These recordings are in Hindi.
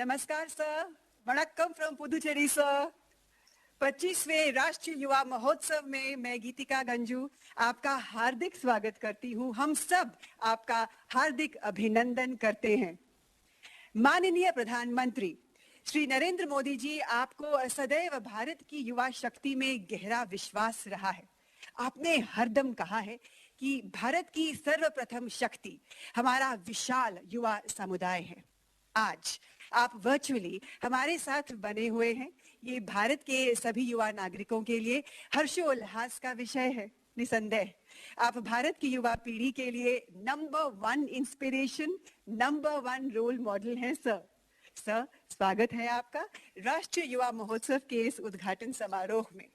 नमस्कार sir, Vanakkam from Puducherry sir. 25वें राष्ट्रीय युवा महोत्सव में मैं गीतिका गंजू आपका हार्दिक स्वागत करती हूँ। हम सब आपका हार्दिक अभिनंदन करते हैं। माननीय प्रधानमंत्री श्री नरेंद्र मोदी जी, आपको सदैव भारत की युवा शक्ति में गहरा विश्वास रहा है। आपने हरदम कहा है कि भारत की सर्वप्रथम शक्ति हमारा विशाल युवा समुदाय है। आज आप वर्चुअली हमारे साथ बने हुए हैं। ये भारत के सभी युवा नागरिकों के लिए हर्षोल्लास का विषय है। निसंदेह आप भारत की युवा पीढ़ी के लिए number 1 inspiration, number 1 role model हैं सर। सर, स्वागत है आपका राष्ट्रीय युवा महोत्सव के इस उद्घाटन समारोह में।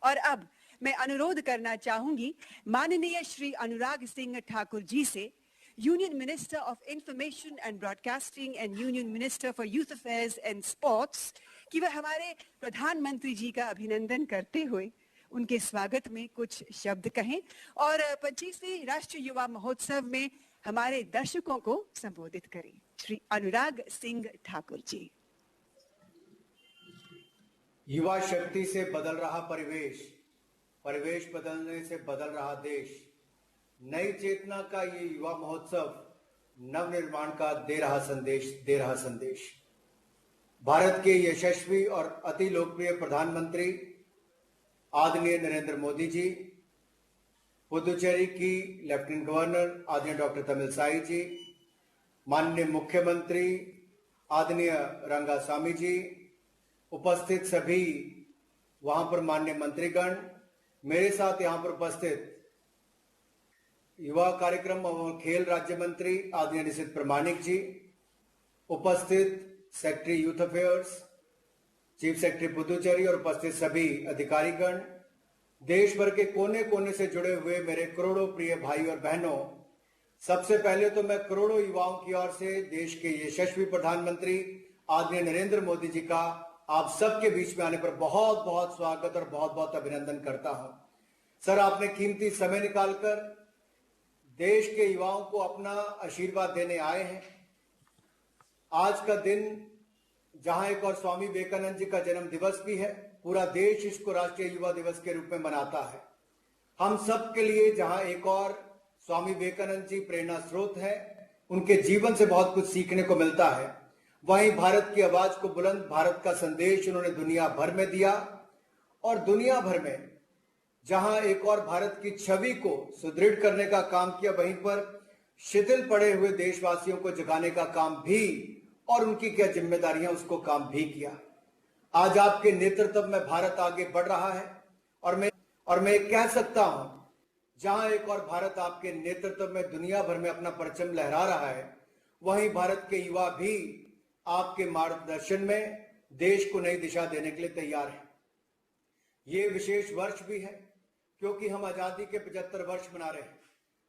और अब मैं अनुरोध करना चाहूंगी माननीय श्री अनुराग सिंह ठाकुर जी से, union minister of information and broadcasting and union minister for youth affairs and sports, कि वह हमारे प्रधानमंत्री जी का अभिनंदन करते हुए उनके स्वागत में कुछ शब्द कहें और 25वें राष्ट्रीय युवा महोत्सव में हमारे दर्शकों को संबोधित करें। श्री अनुराग सिंह ठाकुर जी। युवा शक्ति से बदल रहा परिवेश, परिवेश बदलने से बदल रहा देश। नई चेतना का ये युवा महोत्सव नव निर्माण का दे रहा संदेश। भारत के यशस्वी और अति लोकप्रिय प्रधानमंत्री आदरणीय नरेंद्र मोदी जी, पुदुचेरी की लेफ्टिनेंट गवर्नर आदरणीय डॉक्टर तमिलसाई जी, माननीय मुख्यमंत्री आदरणीय रंगास्वामी जी, उपस्थित सभी वहां पर माननीय मंत्रीगण, मेरे साथ यहां पर उपस्थित युवा कार्यक्रम और खेल राज्य मंत्री आदरणीय निशित प्रमाणिक जी, उपस्थित secretary youth affairs, chief secretary Puducherry और उपस्थित सभी अधिकारीगण, देश भर के कोने कोने से जुड़े हुए मेरे करोड़ों प्रिय भाई और बहनों, सबसे पहले तो मैं करोड़ों युवाओं की ओर से देश के यशस्वी प्रधानमंत्री आदरणीय नरेंद्र मोदी जी का आप सबके बीच में आने पर बहुत बहुत स्वागत और बहुत बहुत अभिनंदन करता हूं। सर, आपने कीमती समय निकालकर देश के युवाओं को अपना आशीर्वाद देने आए हैं। आज का दिन जहां एक और स्वामी विवेकानंद जी का जन्म दिवस भी है, पूरा देश इसको राष्ट्रीय युवा दिवस के रूप में मनाता है। हम सब के लिए जहां एक और स्वामी विवेकानंद जी प्रेरणा स्रोत है, उनके जीवन से बहुत कुछ सीखने को मिलता है, वहीं भारत की आवाज को बुलंद, भारत का संदेश उन्होंने दुनिया भर में दिया और दुनिया भर में जहां एक और भारत की छवि को सुदृढ़ करने का काम किया, वहीं पर शिथिल पड़े हुए देशवासियों को जगाने का काम भी और उनकी क्या जिम्मेदारियां उसको काम भी किया। आज आपके नेतृत्व में भारत आगे बढ़ रहा है और मैं कह सकता हूं, जहां एक और भारत आपके नेतृत्व में दुनिया भर में अपना परचम लहरा रहा है, वहीं भारत के युवा भी आपके मार्गदर्शन में देश को नई दिशा देने के लिए तैयार है। ये विशेष वर्ष भी है क्योंकि हम आजादी के 75 वर्ष मना रहे हैं,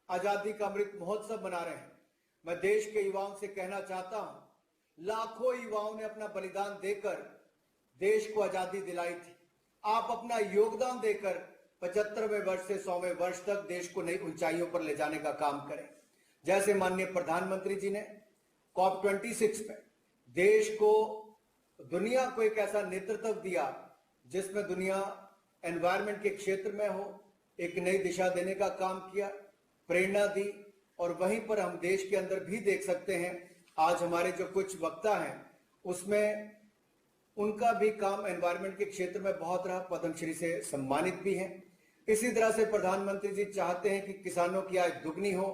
आजादी का अमृत महोत्सव मना रहे हैं। मैं देश के युवाओं से कहना चाहता हूं, लाखों युवाओं ने अपना बलिदान देकर देश को आजादी दिलाई थी। आप अपना योगदान देकर 75वें वर्ष से 100वें वर्ष तक देश को नई ऊंचाइयों पर ले जाने का काम करें। जैसे माननीय प्रधानमंत्री जी ने COP26 में देश को, दुनिया को एक ऐसा नेतृत्व दिया जिसमें दुनिया एनवायरमेंट के क्षेत्र में हो, एक नई दिशा देने का काम किया, प्रेरणा दी। और वहीं पर हम देश के अंदर भी देख सकते हैं, आज हमारे जो कुछ वक्ता हैं उसमें उनका भी काम एनवायरमेंट के क्षेत्र में बहुत रहा, पद्मश्री से सम्मानित भी हैं। इसी तरह से प्रधानमंत्री जी चाहते हैं कि किसानों की आय दुगनी हो,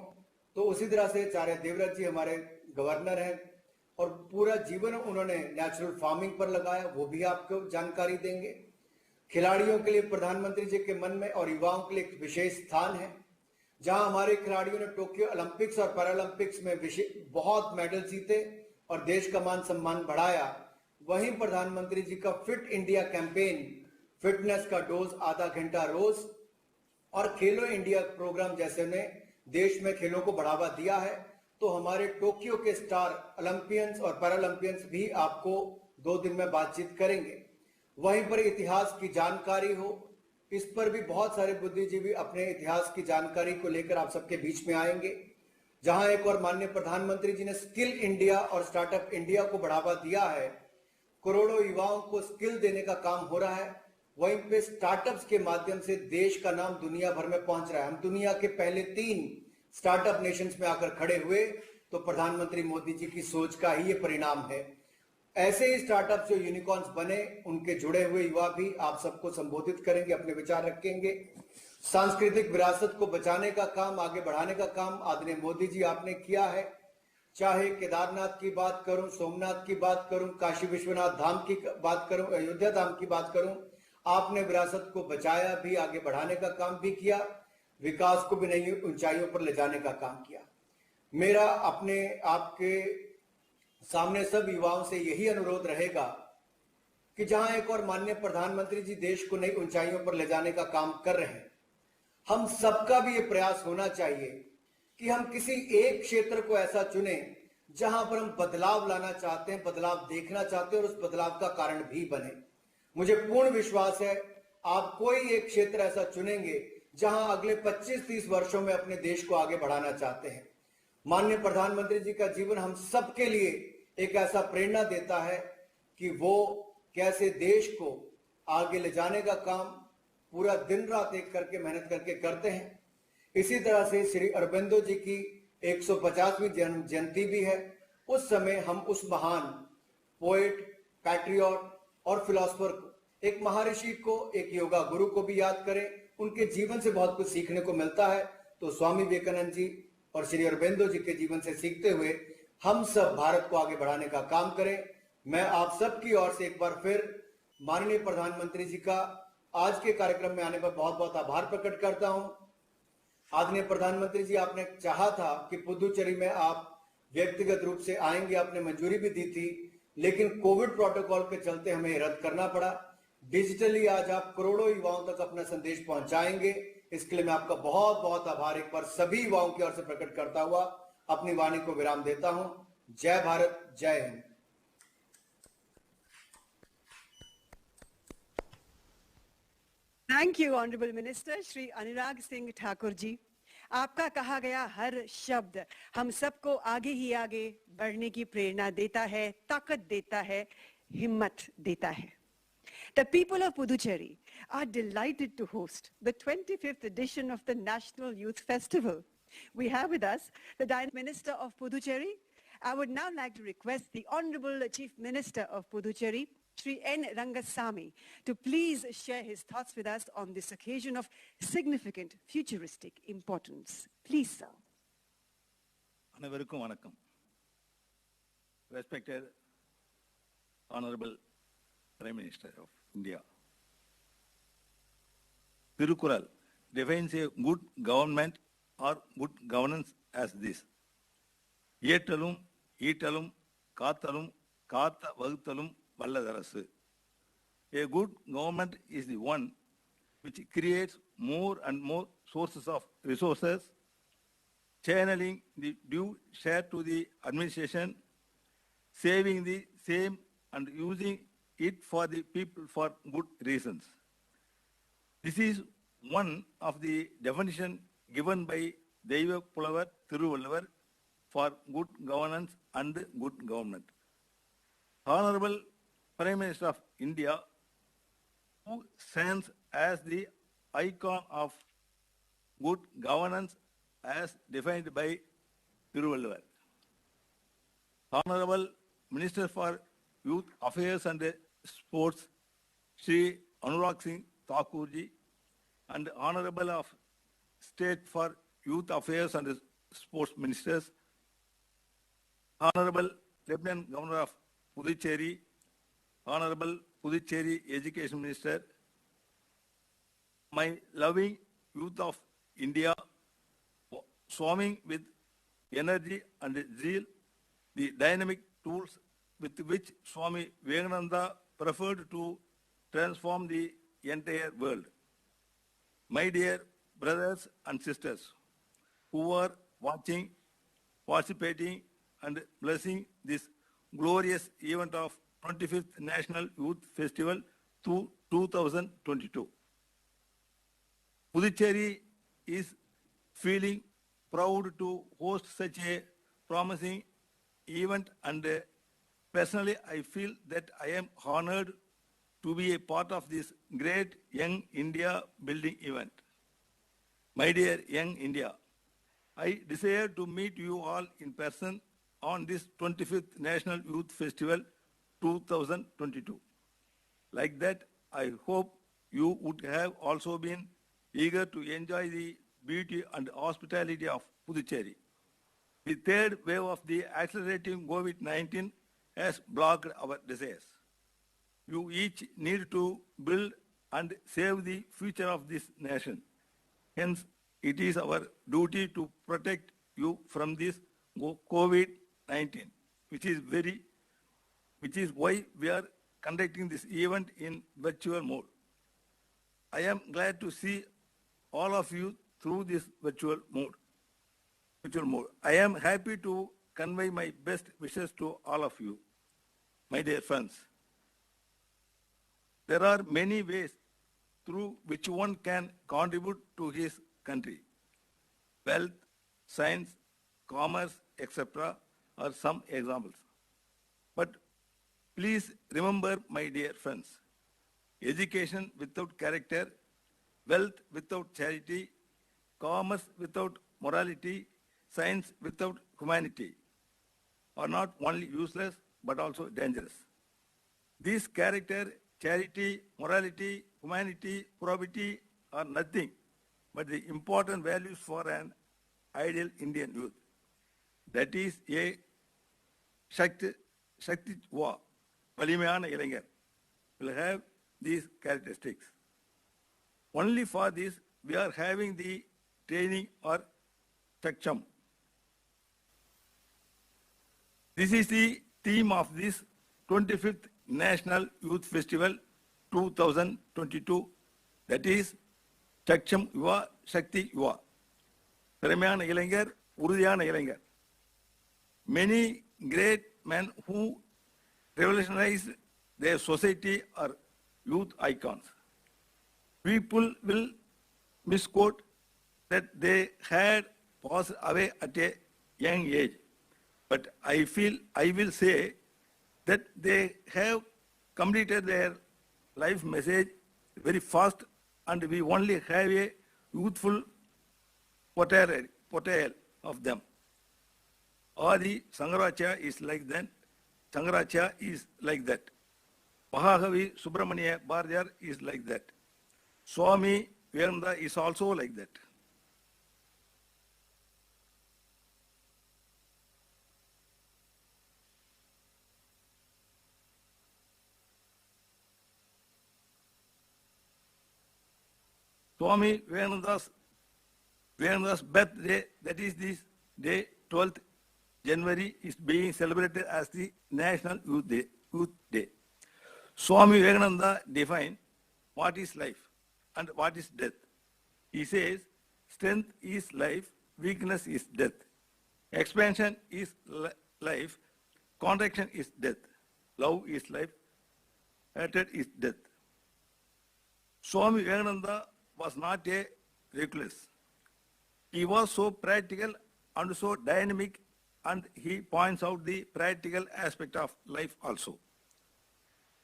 तो उसी तरह से आचार्य देवव्रत जी हमारे गवर्नर हैं और पूरा जीवन उन्होंने नेचुरल फार्मिंग पर लगाया, वो भी आपको जानकारी देंगे। खिलाड़ियों के लिए प्रधानमंत्री जी के मन में और युवाओं के लिए एक विशेष स्थान है, जहां हमारे खिलाड़ियों ने टोक्यो ओलंपिक्स और पैरालंपिक्स में बहुत मेडल जीते और देश का मान सम्मान बढ़ाया। वहीं प्रधानमंत्री जी का फिट इंडिया कैंपेन, फिटनेस का डोज आधा घंटा रोज और खेलो इंडिया प्रोग्राम जैसे ने देश में खेलों को बढ़ावा दिया है। तो हमारे टोक्यो के स्टार ओलंपियंस और पैरालंपियंस भी आपको 2 दिन में बातचीत करेंगे। वहीं पर इतिहास की जानकारी हो, इस पर भी बहुत सारे बुद्धिजीवी अपने इतिहास की जानकारी को लेकर आप सबके बीच में आएंगे। जहां एक और माननीय प्रधानमंत्री जी ने स्किल इंडिया और स्टार्टअप इंडिया को बढ़ावा दिया है, करोड़ों युवाओं को स्किल देने का काम हो रहा है, वहीं पे स्टार्टअप्स के माध्यम से देश का नाम दुनिया भर में पहुंच रहा है। हम दुनिया के पहले 3 स्टार्टअप नेशंस में आकर खड़े हुए, तो प्रधानमंत्री मोदी जी की सोच का ही ये परिणाम है। ऐसे ही स्टार्टअप जो यूनिकॉर्न्स बने, उनके जुड़े हुए युवा भी आप सबको संबोधित करेंगे, अपने विचार रखेंगे। सांस्कृतिक विरासत को बचाने का काम, आगे बढ़ाने का काम आदरणीय मोदी जी आपने किया है। चाहे केदारनाथ की बात करूं, सोमनाथ की बात करूं, काशी विश्वनाथ धाम की बात करूं, अयोध्या धाम की बात करूं, आपने विरासत को बचाया भी, आगे बढ़ाने का काम भी किया, विकास को भी नई ऊंचाइयों पर ले जाने का काम किया। मेरा अपने आपके सामने सब युवाओं से यही अनुरोध रहेगा कि जहां एक और माननीय प्रधानमंत्री जी देश को नई ऊंचाइयों पर ले जाने का काम कर रहे हैं, हम सबका भी ये प्रयास होना चाहिए कि हम किसी एक क्षेत्र को ऐसा चुने जहां पर हम बदलाव लाना चाहते हैं, बदलाव देखना चाहते हैं और उस बदलाव का कारण भी बने। मुझे पूर्ण विश्वास है आप कोई एक क्षेत्र ऐसा चुनेंगे जहां अगले 25-30 वर्षों में अपने देश को आगे बढ़ाना चाहते हैं। माननीय प्रधानमंत्री जी का जीवन हम सबके लिए एक ऐसा प्रेरणा देता है कि वो कैसे देश को आगे ले जाने का काम पूरा दिन रात एक करके मेहनत करके करते हैं। इसी तरह से श्री अरबिंदो जी की 150वीं जन्म जयंती भी है। उस समय हम उस महान पोएट, पैट्रियट और फिलोसोफर को, एक महर्षि को, एक योगा गुरु को भी याद करें। उनके जीवन से बहुत कुछ सीखने को मिलता है। तो स्वामी विवेकानंद जी और श्री अरबिंदो जी के जीवन से सीखते हुए हम सब भारत को आगे बढ़ाने का काम करें। मैं आप सबकी ओर से एक बार फिर माननीय प्रधानमंत्री जी का आज के कार्यक्रम में आने पर बहुत बहुत आभार प्रकट करता हूं। आदरणीय प्रधानमंत्री जी, आपने चाहा था कि पुदुचेरी में आप व्यक्तिगत रूप से आएंगे, आपने मंजूरी भी दी थी, लेकिन कोविड प्रोटोकॉल के चलते हमें रद्द करना पड़ा। डिजिटली आज आप करोड़ों युवाओं तक अपना संदेश पहुंचाएंगे, इसके लिए मैं आपका बहुत बहुत आभार एक बार सभी युवाओं की ओर से प्रकट करता हुआ अपनी वाणी को विराम देता हूं। जय भारत, जय Hind. Thank you honourable minister Shri Anurag Singh Thakur ji. आपका कहा गया हर शब्द हम सबको आगे ही आगे बढ़ने की प्रेरणा देता है, ताकत देता है, हिम्मत देता है। The people of Puducherry are delighted to host the 25th edition of the National Youth Festival. We have with us the Dynamic Minister of Puducherry. I would now like to request the Honorable Chief Minister of Puducherry, Shri N. Rangasamy, to please share his thoughts with us on this occasion of significant futuristic importance. Please, sir. அனைவருக்கும் வணக்கம். Respected Honorable Prime Minister of India. Tirukkural defines a good government or good governance as this: ஏற்றலும் ஈட்டலும் காத்தலும் காத்த வகுத்தலும் வல்லதரசு. A good government is the one which creates more and more sources of resources, channeling the due share to the administration, saving the same and using it for the people for good reasons. This is one of the definition given by Deiva Pulavar Thiruvalluvar for good governance and good government. Honorable Prime Minister of India, who stands as the icon of good governance as defined by Thiruvalluvar. Honorable Minister for Youth Affairs and Sports, Shri Anurag Singh Thakur ji, and Honorable of State for Youth Affairs and Sports Ministers, Honorable Lieutenant Governor of Puducherry, Honorable Puducherry Education Minister, my loving youth of India, swarming with energy and zeal, the dynamic tools with which Swami Vivekananda preferred to transform the entire world. My dear brothers and sisters who are watching, participating and blessing this glorious event of 25th National Youth Festival 2022. Puducherry is feeling proud to host such a promising event, and personally I feel that I am honored to be a part of this great Young India building event. My dear Young India, I desire to meet you all in person on this 25th National Youth Festival 2022. Like that, I hope you would have also been eager to enjoy the beauty and hospitality of Puducherry. The third wave of the accelerating COVID-19 has blocked our desires. You each need to build and save the future of this nation. Hence, it is our duty to protect you from this COVID-19, which is why we are conducting this event in virtual mode. I am glad to see all of you through this virtual mode. I am happy to convey my best wishes to all of you, my dear friends. There are many ways through which one can contribute to his country. Wealth, science, commerce, etc. are some examples. But please remember, my dear friends, education without character, wealth without charity, commerce without morality, science without humanity are not only useless but also dangerous. These character, charity, morality, humanity, probity are nothing but the important values for an ideal Indian youth. That is a Shakti-wa, Valimayana Ilangar, will have these characteristics. Only for this, we are having the training or Chakcham. This is the theme of this 25th National Youth Festival 2022, that is Chakcham Yuva, Shakti Yuva. Valimayana Ilangar, Urudiyana Ilangar. Many great men who revolutionized their society are youth icons. People will misquote that they had passed away at a young age, but I will say that they have completed their life message very fast, and we only have a youthful portrayal of them. Adi Sangharacharya is like that. Sangharacharya is like that. Mahakavi Subramania Bharadiyar is like that. Swami Vivekananda is also like that. Swami Vivekananda's birthday, that is this day, 12th January, is being celebrated as the National Youth Day. Swami Vivekananda defined what is life and what is death. He says, strength is life, weakness is death. Expansion is life, contraction is death. Love is life, hatred is death. Swami Vivekananda was not a recluse. He was so practical and so dynamic, and he points out the practical aspect of life also.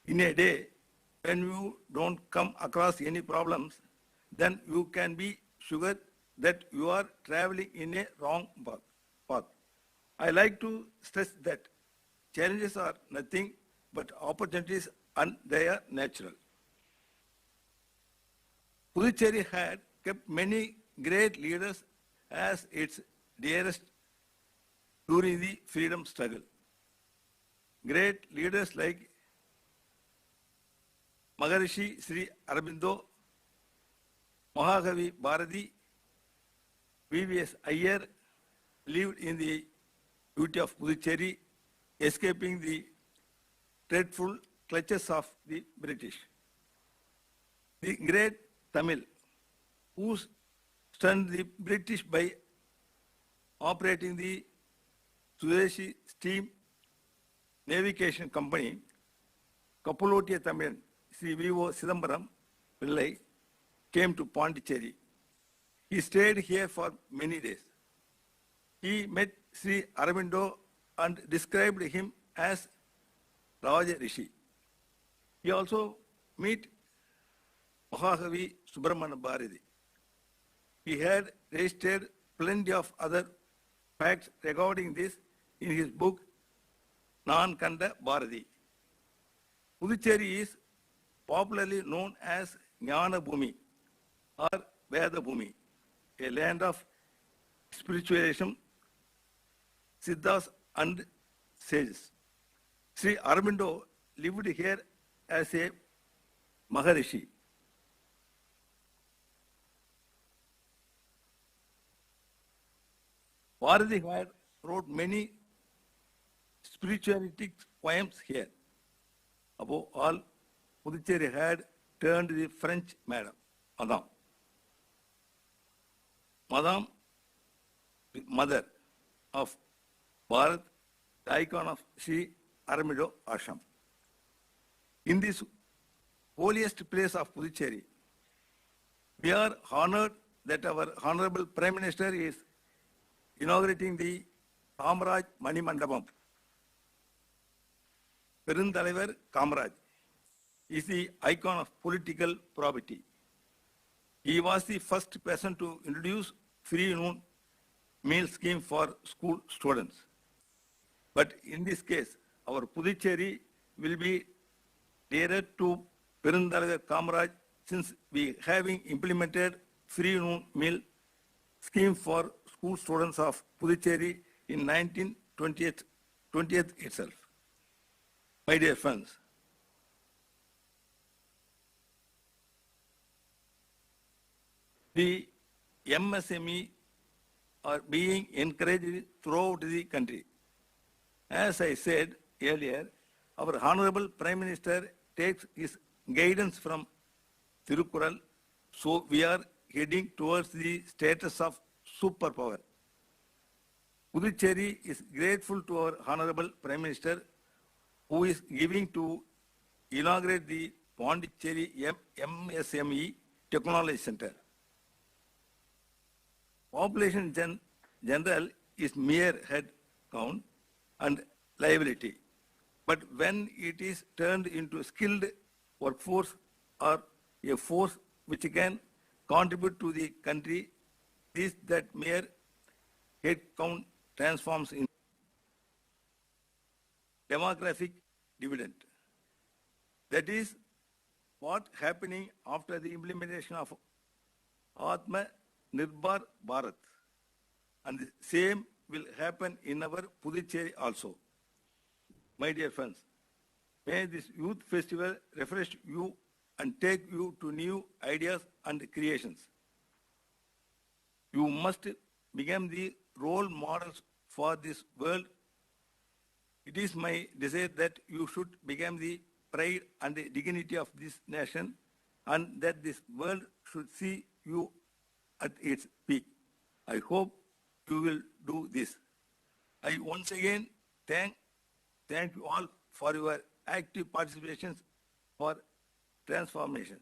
In a day, when you don't come across any problems, then you can be sure that you are traveling in a wrong path. I like to stress that challenges are nothing but opportunities, and they are natural. Puducherry had kept many great leaders as its dearest during the freedom struggle. Great leaders like Maharishi Sri Aurobindo, Mahakavi Bharati, V.V.S. Iyer lived in the beauty of Puducherry, escaping the dreadful clutches of the British. The great Tamil, who stunned the British by operating the Swadeshi Steam Navigation Company, Kapalotiya Tamilan, Sri V.O. Sidambaram Pillai, came to Pondicherry. He stayed here for many days. He met Sri Aurobindo and described him as Raja Rishi. He also met Mahakavi Subramanya Bharati. He had registered plenty of other facts regarding this in his book Nan Kanda Bharati. Puducherry is popularly known as Jnana Bhumi or Veda Bhumi, a land of spiritualism, siddhas and sages. Sri Aurobindo lived here as a Maharishi. Bharati had wrote many spiritualistic poems here. Above all, Puducherry had turned the French Madame, the mother of Bharat, the icon of Sri Aurobindo Ashram. In this holiest place of Puducherry, we are honored that our Honorable Prime Minister is inaugurating the Kamaraj Mani Mandapam. Perunthalavar Kamaraj is the icon of political probity. He was the first person to introduce free noon meal scheme for school students. But in this case, our Puducherry will be dearer to Perunthalavar Kamaraj since we having implemented free noon meal scheme for school students of Puducherry in 1920 itself. My dear friends, the MSME are being encouraged throughout the country. As I said earlier, our Honorable Prime Minister takes his guidance from Tirukural, so we are heading towards the status of superpower. Puducherry is grateful to our Honorable Prime Minister who is giving to inaugurate the Pondicherry MSME Technology Center. Population general is mere head count and liability. But when it is turned into skilled workforce or a force which can contribute to the country, this that mere head count transforms in demographic dividend. That is what happening after the implementation of Atma Nirbhar Bharat. And the same will happen in our Puducherry also. My dear friends, may this youth festival refresh you and take you to new ideas and creations. You must become the role models for this world. It is my desire that you should become the pride and the dignity of this nation and that this world should see you at its peak. I hope you will do this. I once again thank you all for your active participations for transformations.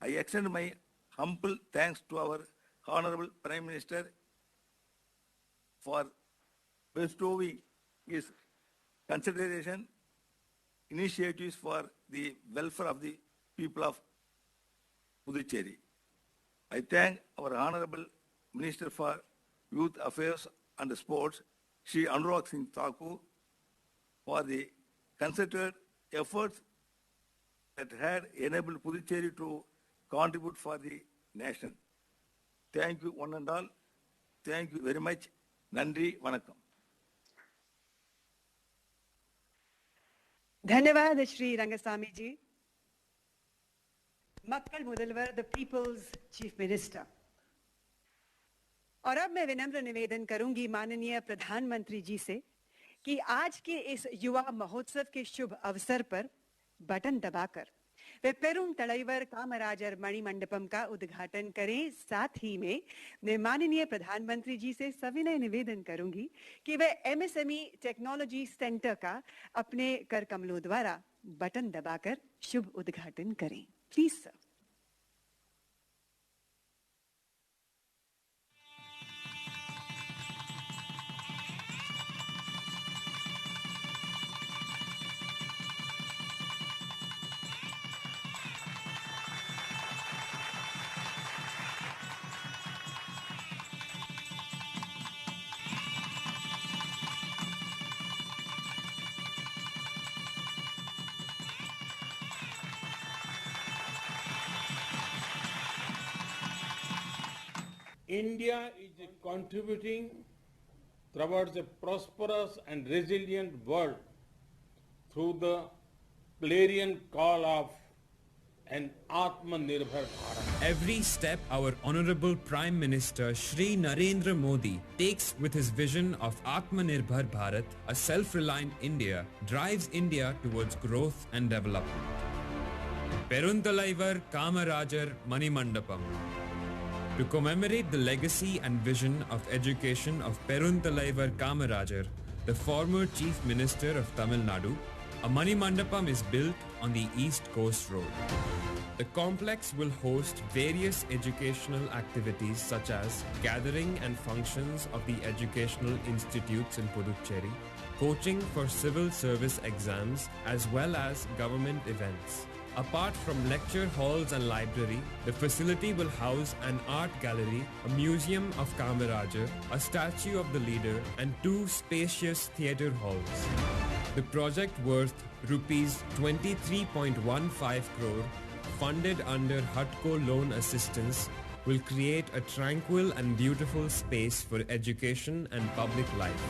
I extend my humble thanks to our Honorable Prime Minister for bestowing his consideration initiatives for the welfare of the people of Puducherry. I thank our Honorable Minister for Youth Affairs and Sports, Shri Anurag Singh Thakur, for the concerted efforts that had enabled Puducherry to contribute for the nation. Thank you one and all. Thank you very much. Nandri Vanakkam. धन्यवाद श्री रंगस्वामी जी. मक्कल मुदलवर, द पीपल्स चीफ मिनिस्टर. और अब मैं विनम्र निवेदन करूंगी माननीय प्रधानमंत्री जी से कि आज के इस युवा महोत्सव के शुभ अवसर पर बटन दबाकर वे पेरुंतलैवर कामराजर मणिमंडपम का उद्घाटन करें. साथ ही में मैं माननीय प्रधानमंत्री जी से सविनय निवेदन करूंगी कि वे एमएसएमई टेक्नोलॉजी सेंटर का अपने कर कमलों द्वारा बटन दबाकर शुभ उद्घाटन करें. Please sir. India is contributing towards a prosperous and resilient world through the clarion call of an Atmanirbhar Bharat. Every step our Honorable Prime Minister Shri Narendra Modi takes with his vision of Atmanirbhar Bharat, a self-reliant India, drives India towards growth and development. Peruntalaivar Kamarajar Manimandapam. To commemorate the legacy and vision of education of Peruntalaivar Kamarajar, the former Chief Minister of Tamil Nadu, a Manimandapam is built on the East Coast Road. The complex will host various educational activities such as gathering and functions of the educational institutes in Puducherry, coaching for civil service exams as well as government events. Apart from lecture halls and library, the facility will house an art gallery, a museum of Kamarajar, a statue of the leader, and 2 spacious theatre halls. The project worth rupees 23.15 crore, funded under HUDCO loan assistance, will create a tranquil and beautiful space for education and public life.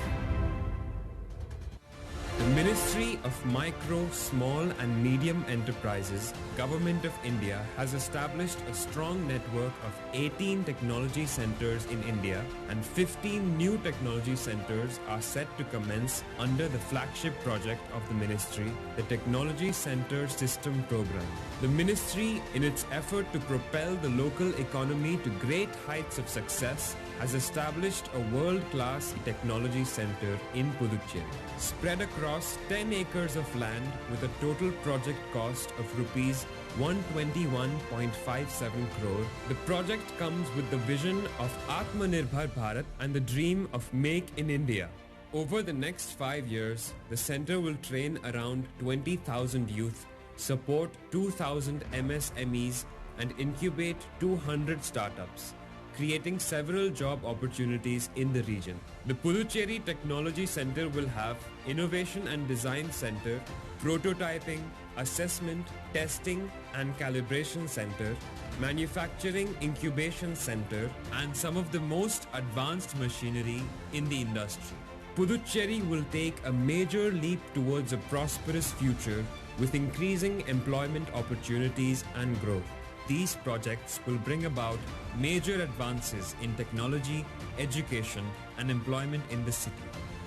The Ministry of Micro, Small and Medium Enterprises, Government of India has established a strong network of 18 technology centers in India, and 15 new technology centers are set to commence under the flagship project of the Ministry, the Technology Center System Program. The Ministry, in its effort to propel the local economy to great heights of success, has established a world-class technology center in Puducherry. Spread across 10 acres of land with a total project cost of rupees 121.57 crore, the project comes with the vision of Atmanirbhar Bharat and the dream of Make in India. Over the next 5 years, the center will train around 20,000 youth, support 2,000 MSMEs and incubate 200 startups, creating several job opportunities in the region. The Puducherry Technology Center will have Innovation and Design Center, Prototyping, Assessment, Testing and Calibration Center, Manufacturing Incubation Center, and some of the most advanced machinery in the industry. Puducherry will take a major leap towards a prosperous future with increasing employment opportunities and growth. These projects will bring about major advances in technology, education, and employment in the city.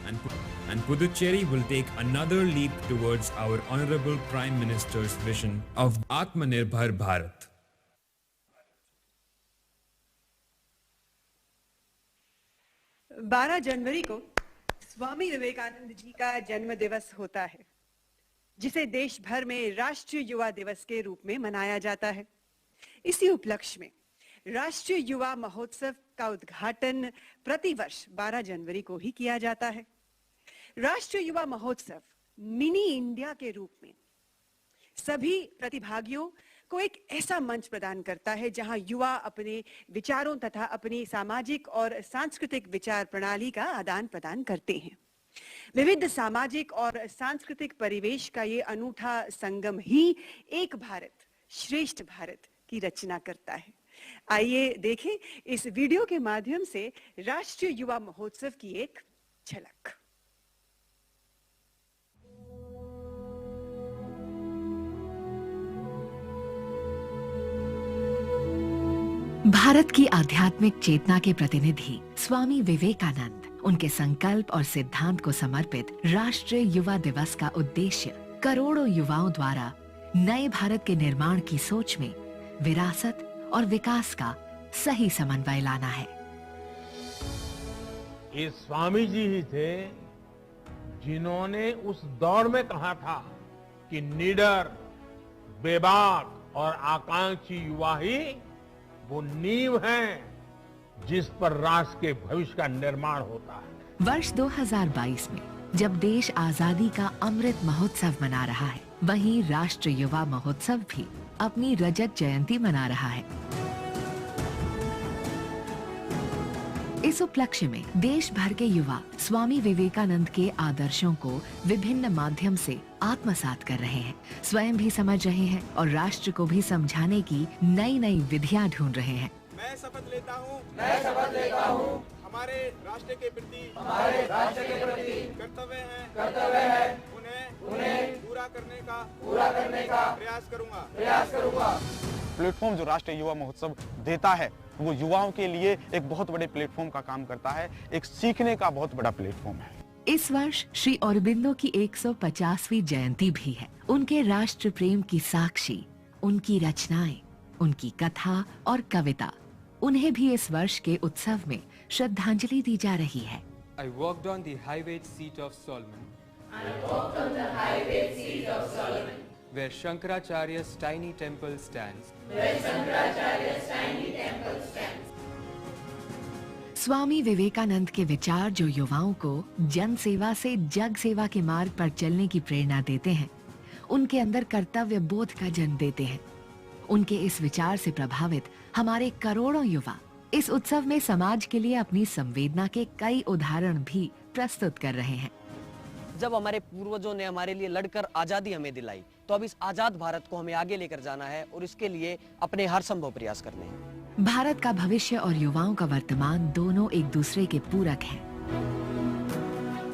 And Puducherry will take another leap towards our Honorable Prime Minister's vision of Atmanirbhar Bharat. बारह जनवरी को स्वामी विवेकानंद जी का जन्म दिवस होता है, जिसे देश भर में राष्ट्रीय युवा दिवस के रूप में मनाया जाता है। इसी उपलक्ष्य में राष्ट्रीय युवा महोत्सव का उद्घाटन प्रतिवर्ष 12 जनवरी को ही किया जाता है। राष्ट्रीय युवा महोत्सव मिनी इंडिया के रूप में सभी प्रतिभागियों को एक ऐसा मंच प्रदान करता है जहां युवा अपने विचारों तथा अपनी सामाजिक और सांस्कृतिक विचार प्रणाली का आदान प्रदान करते हैं। विविध सामाजिक और सांस्कृतिक परिवेश का ये अनूठा संगम ही एक भारत श्रेष्ठ भारत की रचना करता है। आइए देखें इस वीडियो के माध्यम से राष्ट्रीय युवा महोत्सव की एक झलक। भारत की आध्यात्मिक चेतना के प्रतिनिधि स्वामी विवेकानंद, उनके संकल्प और सिद्धांत को समर्पित राष्ट्रीय युवा दिवस का उद्देश्य करोड़ों युवाओं द्वारा नए भारत के निर्माण की सोच में विरासत और विकास का सही समन्वय लाना है। ये स्वामी जी ही थे जिन्होंने उस दौर में कहा था कि निडर, बेबाक और आकांक्षी युवा ही वो नींव है जिस पर राष्ट्र के भविष्य का निर्माण होता है। वर्ष 2022 में जब देश आजादी का अमृत महोत्सव मना रहा है, वहीं राष्ट्रीय युवा महोत्सव भी अपनी रजत जयंती मना रहा है। इस उपलक्ष्य में देश भर के युवा स्वामी विवेकानंद के आदर्शों को विभिन्न माध्यम से आत्मसात कर रहे हैं, स्वयं भी समझ रहे हैं और राष्ट्र को भी समझाने की नई नई विधियां ढूंढ रहे हैं। मैं शपथ लेता हूँ हमारे राष्ट्र के प्रति कर्तव्य है उन्हें पूरा करने का प्रयास करूँगा। प्लेटफॉर्म जो राष्ट्रीय युवा महोत्सव देता है वो युवाओं के लिए एक बहुत बड़े प्लेटफॉर्म का काम करता है, एक सीखने का बहुत बड़ा प्लेटफॉर्म है। इस वर्ष श्री औरोबिंदो की 150वीं जयंती भी है। उनके राष्ट्र प्रेम की साक्षी उनकी रचनाएं, उनकी कथा और कविता, उन्हें भी इस वर्ष के उत्सव में श्रद्धांजलि दी जा रही है। I walked on the high-weight seat of Solomon. Where Shankaracharya's tiny temple stands. Swami Vivekananda के विचार जो युवाओं को जन सेवा से जग सेवा के मार्ग पर चलने की प्रेरणा देते हैं, उनके अंदर कर्तव्य बोध का जन्म देते हैं। उनके इस विचार से प्रभावित हमारे करोड़ों युवा इस उत्सव में समाज के लिए अपनी संवेदना के कई उदाहरण भी प्रस्तुत कर रहे हैं। जब हमारे पूर्वजों ने हमारे लिए लड़कर आजादी हमें दिलाई, तो अब इस आजाद भारत को हमें आगे लेकर जाना है और इसके लिए अपने हर संभव प्रयास करने हैं। भारत का भविष्य और युवाओं का वर्तमान दोनों एक दूसरे के पूरक हैं।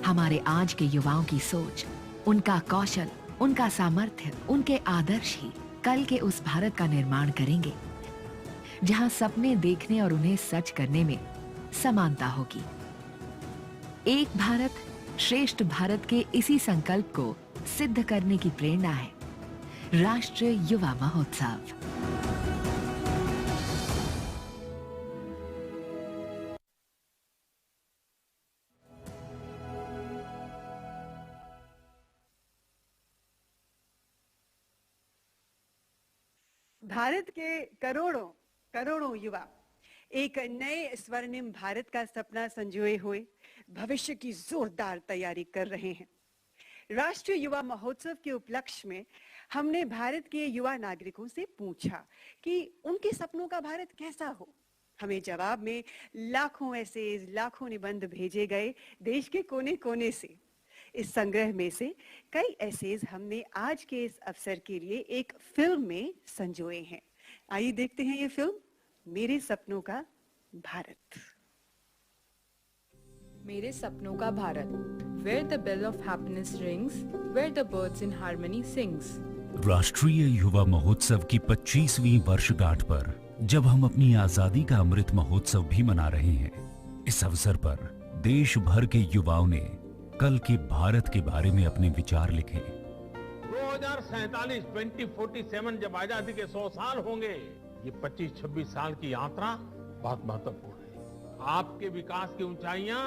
हमारे आज के युवाओं की सोच, उनका कौशल, उनका सामर्थ्य, उनके आदर्श ही कल के उस भारत का निर्माण करेंगे जहां सपने देखने और उन्हें सच करने में समानता होगी। एक भारत श्रेष्ठ भारत के इसी संकल्प को सिद्ध करने की प्रेरणा है राष्ट्रीय युवा महोत्सव। भारत के करोड़ों युवा एक नए स्वर्णिम भारत का सपना संजोए हुए भविष्य की जोरदार तैयारी कर रहे हैं। राष्ट्रीय युवा महोत्सव के उपलक्ष्य में हमने भारत के युवा नागरिकों से पूछा कि उनके सपनों का भारत कैसा हो। हमें जवाब में लाखों मैसेज, लाखों निबंध भेजे गए देश के कोने कोने से। इस संग्रह में से कई एसेज हमने आज के इस अवसर के लिए एक फिल्म में संजोए हैं। आइए देखते हैं ये फिल्म, मेरे सपनों का भारत। मेरे सपनों का Bharat, where the bell of happiness rings, where the birds in harmony sings। राष्ट्रीय युवा महोत्सव की 25वीं वर्षगांठ पर जब हम अपनी आजादी का अमृत महोत्सव भी मना रहे हैं, इस अवसर पर देश भर के युवाओं ने कल के भारत के बारे में अपने विचार लिखे। 2047 2047 जब आजादी के 100 साल होंगे, ये 25-26 साल की यात्रा बहुत महत्वपूर्ण है। आपके विकास की ऊंचाइयां,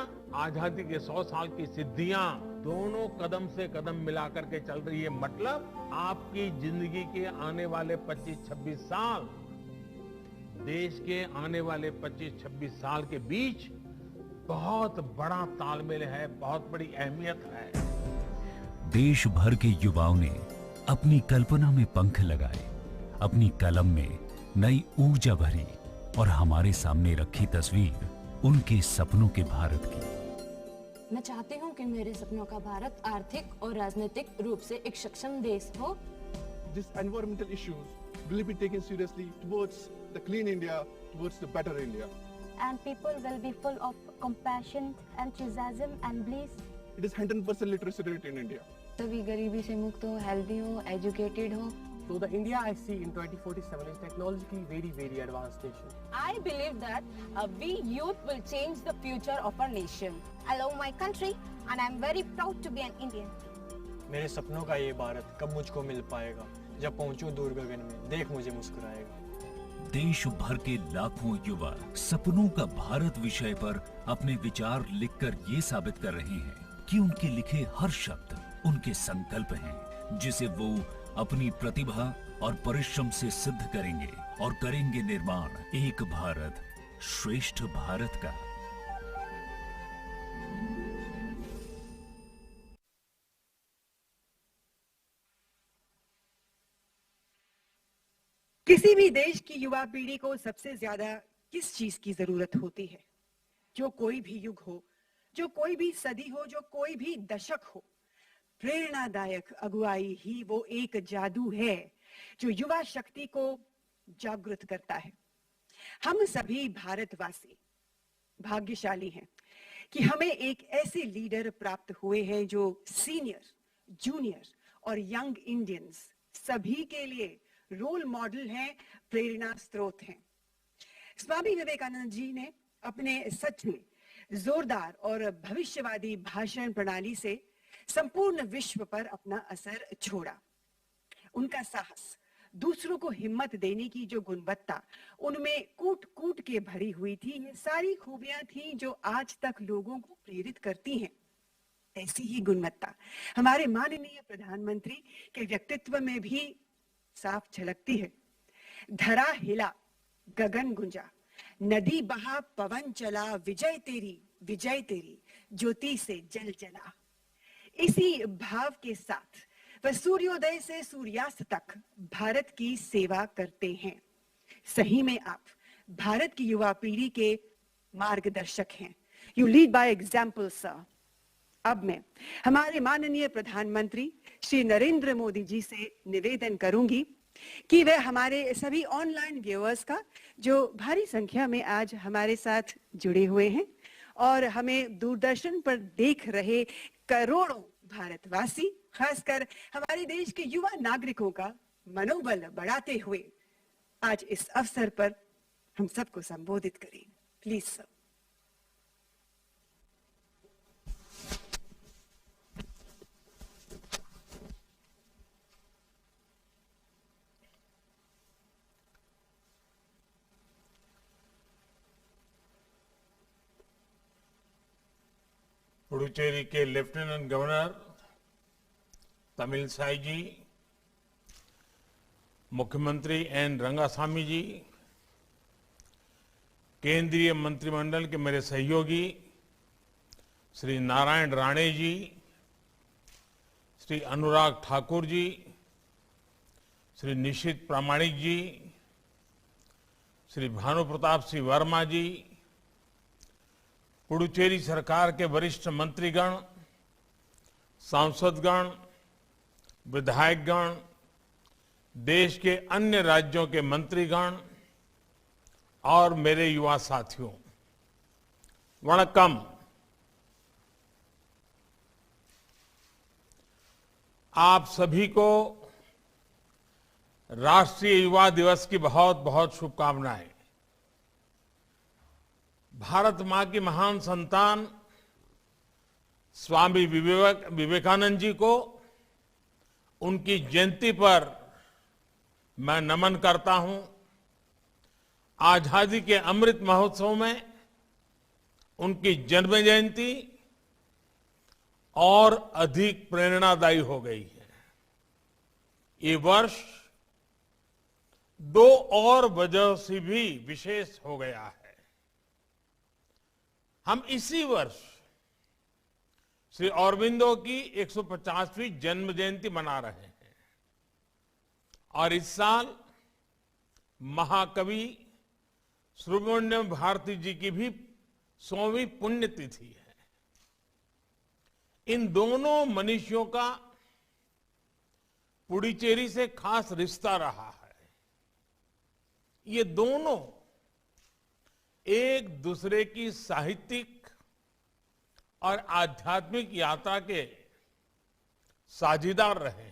आजादी के 100 साल की सिद्धियां दोनों कदम से कदम मिलाकर के चल रही है। मतलब आपकी जिंदगी के आने वाले 25-26 साल, देश के आने वाले 25-26 साल के बीच बहुत बड़ा तालमेल है, बहुत बड़ी अहमियत है। देश भर के युवाओं ने अपनी कल्पना में पंख लगाए, अपनी कलम में नई ऊर्जा भरी और हमारे सामने रखी तस्वीर उनके सपनों के भारत की। मैं चाहती हूँ कि मेरे सपनों का भारत आर्थिक और राजनीतिक रूप से एक सक्षम देश हो। These environmental issues will be taken seriously towards the clean India, towards the better India. And people will be full of compassion, enthusiasm and bliss. It is 100% literacy rate in India. सभी गरीबी से मुक्त हो, हेल्दी हो, एजुकेटेड हो। So the India I see in 2047 is technologically very advanced nation. I believe that we youth will change the future of our nation. I love my country and I am very proud to be an Indian. मेरे सपनों का ये भारत कब मुझको मिल पाएगा? जब पहुंचूं दूर गगन में, देख मुझे मुस्कुराएगा। देश भर के लाखों युवा सपनों का भारत विषय पर अपने विचार लिखकर ये साबित कर रहे हैं कि उनके लिखे हर शब्द उनके संकल्प हैं, जिसे वो अपनी प्रतिभा और परिश्रम से सिद्ध करेंगे और करेंगे निर्माण एक भारत श्रेष्ठ भारत का। किसी भी देश की युवा पीढ़ी को सबसे ज्यादा किस चीज की जरूरत होती है? जो कोई भी युग हो, जो कोई भी सदी हो, जो कोई भी दशक हो, प्रेरणादायक अगुवाई ही वो एक जादू है जो युवा शक्ति को जागृत करता है। हम सभी भारतवासी भाग्यशाली हैं कि हमें एक ऐसे लीडर प्राप्त हुए हैं जो सीनियर, जूनियर और यंग इंडियंस सभी के लिए रोल मॉडल हैं, प्रेरणा स्रोत हैं। स्वामी विवेकानंद जी ने अपने सच्चे, जोरदार और भविष्यवादी भाषण प्रणाली से संपूर्ण विश्व पर अपना असर छोड़ा। उनका साहस, दूसरों को हिम्मत देने की जो गुणवत्ता उनमें कूट कूट के भरी हुई थी, ये सारी खूबियां थी जो आज तक लोगों को प्रेरित करती हैं। ऐसी ही गुणवत्ता हमारे माननीय प्रधानमंत्री के व्यक्तित्व में भी साफ झलकती है। धरा हिला, गगन गुंजा, नदी बहा, पवन चला, विजय तेरी ज्योति से जल जला। इसी भाव के साथ वह सूर्योदय से सूर्यास्त तक भारत की सेवा करते हैं। सही में आप भारत की युवा पीढ़ी के मार्गदर्शक हैं। You lead by example sir. अब मैं हमारे माननीय प्रधानमंत्री श्री नरेंद्र मोदी जी से निवेदन करूंगी कि वे हमारे सभी ऑनलाइन व्यूअर्स का, जो भारी संख्या में आज हमारे साथ जुड़े हुए हैं और हमें दूरदर्शन पर देख रहे करोड़ों भारतवासी, खासकर हमारे देश के युवा नागरिकों का मनोबल बढ़ाते हुए आज इस अवसर पर हम सबको संबोधित करें। Please sir. पुडुचेरी के लेफ्टिनेंट गवर्नर तमिलसाई जी, मुख्यमंत्री एन रंगासामी जी, केंद्रीय मंत्रिमंडल के मेरे सहयोगी श्री नारायण राणे जी, श्री अनुराग ठाकुर जी, श्री निशित प्रामाणिक जी, श्री भानु प्रताप सिंह वर्मा जी, पुडुचेरी सरकार के वरिष्ठ मंत्रीगण, सांसदगण, विधायकगण, देश के अन्य राज्यों के मंत्रीगण और मेरे युवा साथियों, वणक्कम। आप सभी को राष्ट्रीय युवा दिवस की बहुत बहुत शुभकामनाएं। भारत मां की महान संतान स्वामी विवेकानंद जी को उनकी जयंती पर मैं नमन करता हूं। आजादी के अमृत महोत्सव में उनकी जन्म जयंती और अधिक प्रेरणादायी हो गई है। ये वर्ष दो और वजह से भी विशेष हो गया है। हम इसी वर्ष श्री अरबिंदो की 150वीं जन्म जयंती मना रहे हैं और इस साल महाकवि सुब्रमण्यम भारती जी की भी 100वीं पुण्यतिथि है। इन दोनों मनीषियों का पुडुचेरी से खास रिश्ता रहा है। ये दोनों एक दूसरे की साहित्यिक और आध्यात्मिक यात्रा के साझीदार रहे हैं।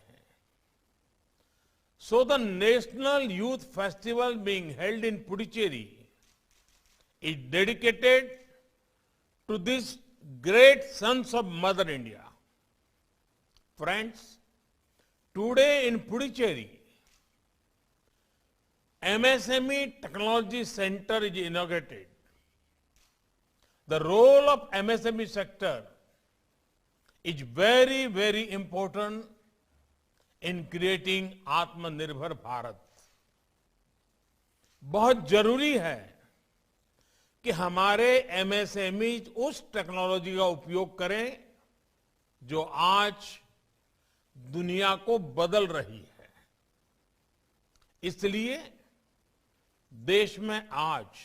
So the National Youth Festival being held in Puducherry is dedicated to these great sons of Mother India. Friends, today in Puducherry, MSME Technology Center is inaugurated. The role of MSME sector is very, very important in creating आत्मनिर्भर भारत। बहुत जरूरी है कि हमारे MSME उस टेक्नोलॉजी का उपयोग करें जो आज दुनिया को बदल रही है। इसलिए देश में आज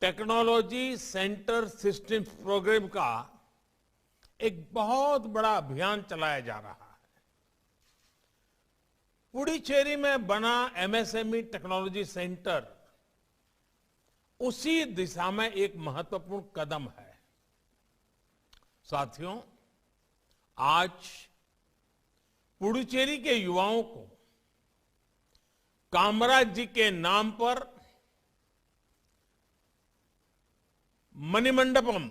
टेक्नोलॉजी सेंटर सिस्टम प्रोग्राम का एक बहुत बड़ा अभियान चलाया जा रहा है। पुडुचेरी में बना MSME टेक्नोलॉजी सेंटर उसी दिशा में एक महत्वपूर्ण कदम है। साथियों, आज पुडुचेरी के युवाओं को कामराज जी के नाम पर मणिमंडपम,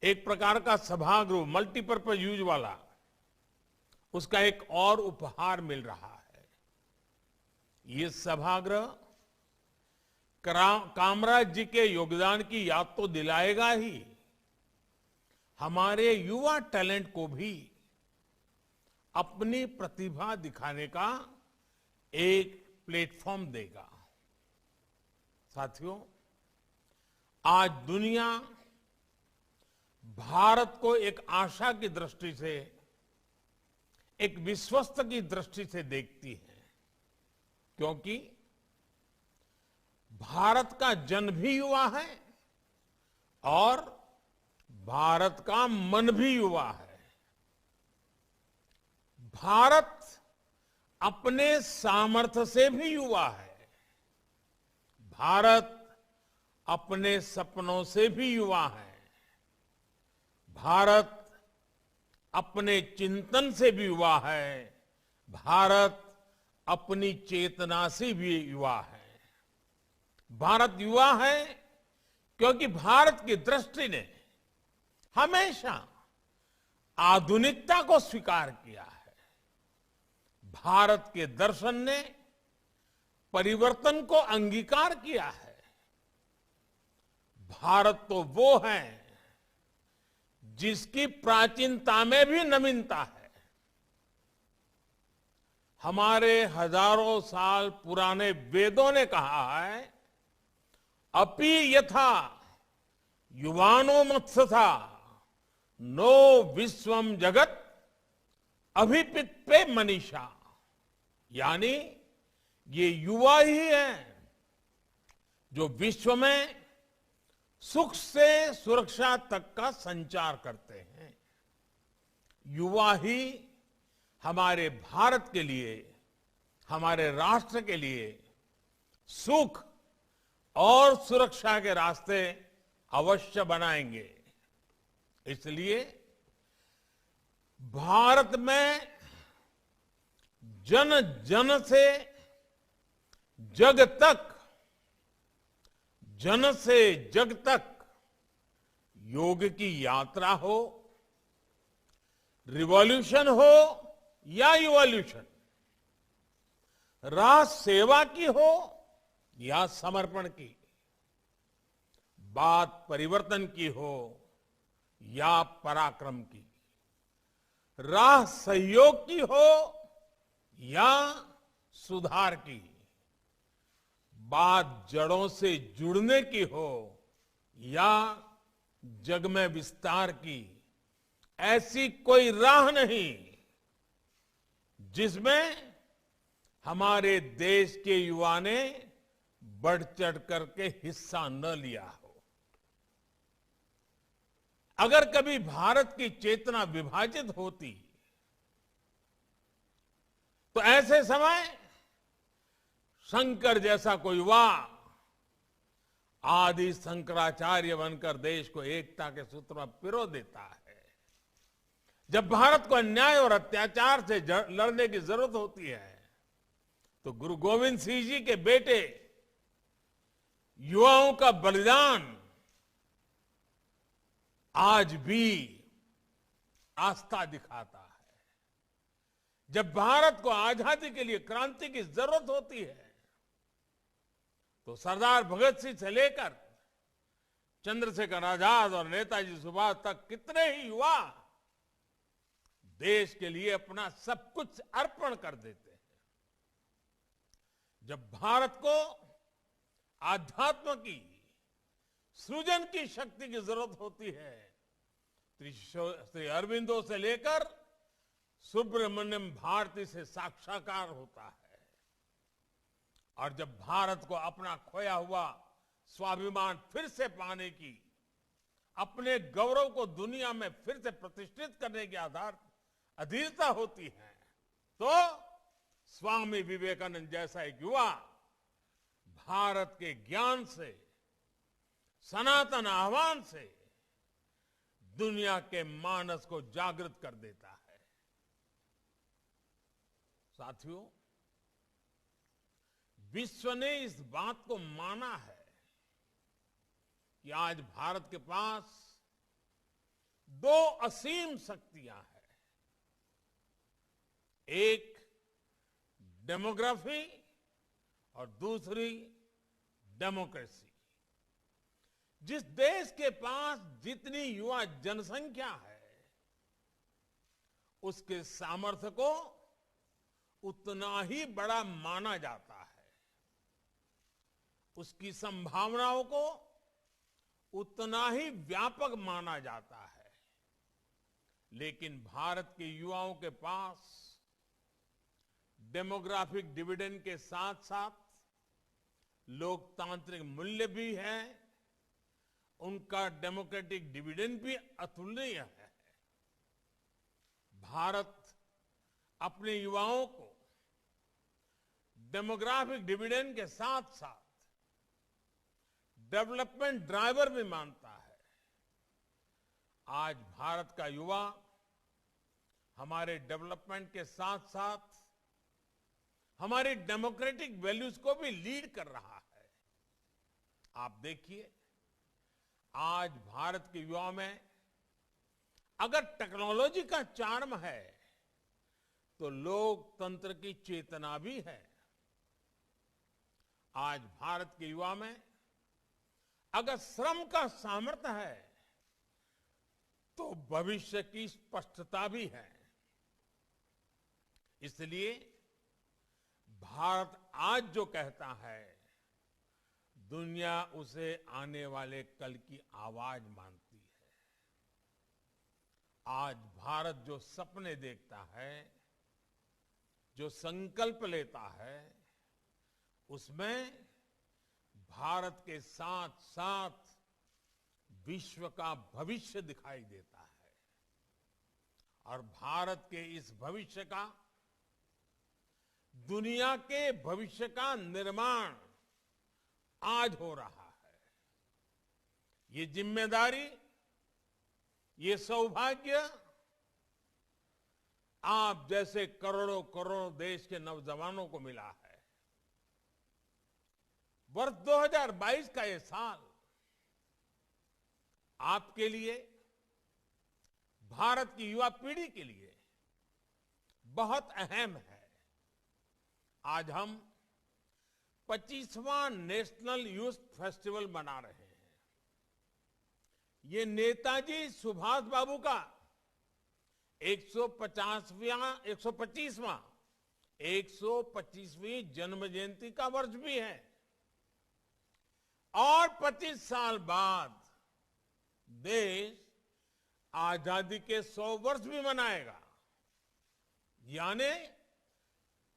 एक प्रकार का सभागृह, मल्टीपर्पज यूज वाला, उसका एक और उपहार मिल रहा है। ये सभागृह कामराज जी के योगदान की याद तो दिलाएगा ही, हमारे युवा टैलेंट को भी अपनी प्रतिभा दिखाने का एक प्लेटफॉर्म देगा। साथियों, आज दुनिया भारत को एक आशा की दृष्टि से, एक विश्वस्त की दृष्टि से देखती है, क्योंकि भारत का जन भी युवा है और भारत का मन भी युवा है। भारत अपने सामर्थ्य से भी युवा है। भारत अपने सपनों से भी युवा है। भारत अपने चिंतन से भी युवा है। भारत अपनी चेतना से भी युवा है। भारत युवा है क्योंकि भारत की दृष्टि ने हमेशा आधुनिकता को स्वीकार किया है। भारत के दर्शन ने परिवर्तन को अंगीकार किया है। भारत तो वो है जिसकी प्राचीनता में भी नवीनता है। हमारे हजारों साल पुराने वेदों ने कहा है, अपि यथा युवानो मत्सथा नो विश्वम जगत अभिपित्पे मनीषा, यानी ये युवा ही है जो विश्व में सुख से सुरक्षा तक का संचार करते हैं। युवा ही हमारे भारत के लिए, हमारे राष्ट्र के लिए सुख और सुरक्षा के रास्ते अवश्य बनाएंगे। इसलिए भारत में जन जन से जग तक, जन से जग तक योग की यात्रा हो, रिवॉल्यूशन हो या इवोल्यूशन, राष्ट्र सेवा की हो या समर्पण की, बात परिवर्तन की हो या पराक्रम की, राह सहयोग की हो या सुधार की, बात जड़ों से जुड़ने की हो या जग में विस्तार की, ऐसी कोई राह नहीं जिसमें हमारे देश के युवा ने बढ़ चढ़ करके हिस्सा न लिया हो। अगर कभी भारत की चेतना विभाजित होती तो ऐसे समय शंकर जैसा कोई युवा आदि शंकराचार्य बनकर देश को एकता के सूत्र में पिरो देता है। जब भारत को अन्याय और अत्याचार से लड़ने की जरूरत होती है तो गुरु गोविंद सिंह जी के बेटे युवाओं का बलिदान आज भी आस्था दिखाता है। जब भारत को आजादी के लिए क्रांति की जरूरत होती है तो सरदार भगत सिंह से लेकर चंद्रशेखर आजाद और नेताजी सुभाष तक कितने ही युवा देश के लिए अपना सब कुछ अर्पण कर देते हैं। जब भारत को आध्यात्म की, सृजन की शक्ति की जरूरत होती है, श्री अरविंदो से लेकर सुब्रमण्यम भारती से साक्षात्कार होता है। और जब भारत को अपना खोया हुआ स्वाभिमान फिर से पाने की, अपने गौरव को दुनिया में फिर से प्रतिष्ठित करने की अधीरता होती है, तो स्वामी विवेकानंद जैसा एक युवा भारत के ज्ञान से, सनातन आह्वान से दुनिया के मानस को जागृत कर देता है। साथियों, विश्व ने इस बात को माना है कि आज भारत के पास दो असीम शक्तियां हैं, एक डेमोग्राफी और दूसरी डेमोक्रेसी। जिस देश के पास जितनी युवा जनसंख्या है, उसके सामर्थ्य को उतना ही बड़ा माना जाता है, उसकी संभावनाओं को उतना ही व्यापक माना जाता है। लेकिन भारत के युवाओं के पास डेमोग्राफिक डिविडेंड के साथ साथ लोकतांत्रिक मूल्य भी है, उनका डेमोक्रेटिक डिविडेंड भी अतुलनीय है। भारत अपने युवाओं को डेमोग्राफिक डिविडेंड के साथ साथ डेवलपमेंट ड्राइवर भी मानता है। आज भारत का युवा हमारे डेवलपमेंट के साथ साथ हमारी डेमोक्रेटिक वैल्यूज को भी लीड कर रहा है। आप देखिए, आज भारत के युवाओं में अगर टेक्नोलॉजी का चार्म है तो लोकतंत्र की चेतना भी है। आज भारत के युवा में अगर श्रम का सामर्थ्य है तो भविष्य की स्पष्टता भी है। इसलिए भारत आज जो कहता है, दुनिया उसे आने वाले कल की आवाज मानती है। आज भारत जो सपने देखता है, जो संकल्प लेता है, उसमें भारत के साथ साथ विश्व का भविष्य दिखाई देता है। और भारत के इस भविष्य का, दुनिया के भविष्य का निर्माण आज हो रहा है। ये जिम्मेदारी, ये सौभाग्य आप जैसे करोड़ों करोड़ों देश के नौजवानों को मिला है। वर्ष 2022 का ये साल आपके लिए, भारत की युवा पीढ़ी के लिए बहुत अहम है। आज हम 25वां नेशनल यूथ फेस्टिवल मना रहे हैं। ये नेताजी सुभाष बाबू का 125वीं जन्म जयंती का वर्ष भी है। और 25 साल बाद देश आजादी के 100 वर्ष भी मनाएगा। यानी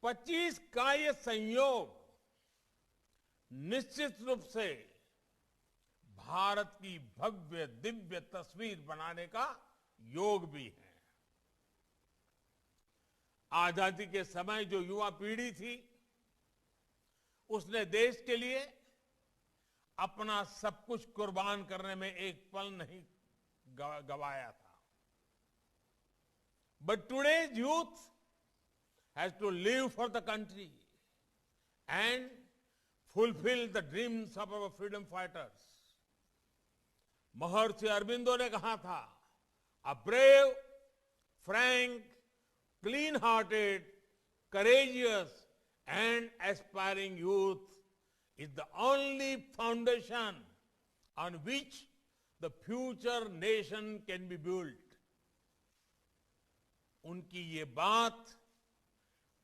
25 का ये संयोग निश्चित रूप से भारत की भव्य दिव्य तस्वीर बनाने का योग भी है। आजादी के समय जो युवा पीढ़ी थी, उसने देश के लिए अपना सब कुछ कुर्बान करने में एक पल नहीं गवाया था। But today's youth has to live for the country and fulfill the dreams of our freedom fighters. महर्षि अरविंदो ने कहा था, a brave, frank, clean-hearted, courageous and aspiring youth is the only foundation on which the future nation can be built. उनकी ये बात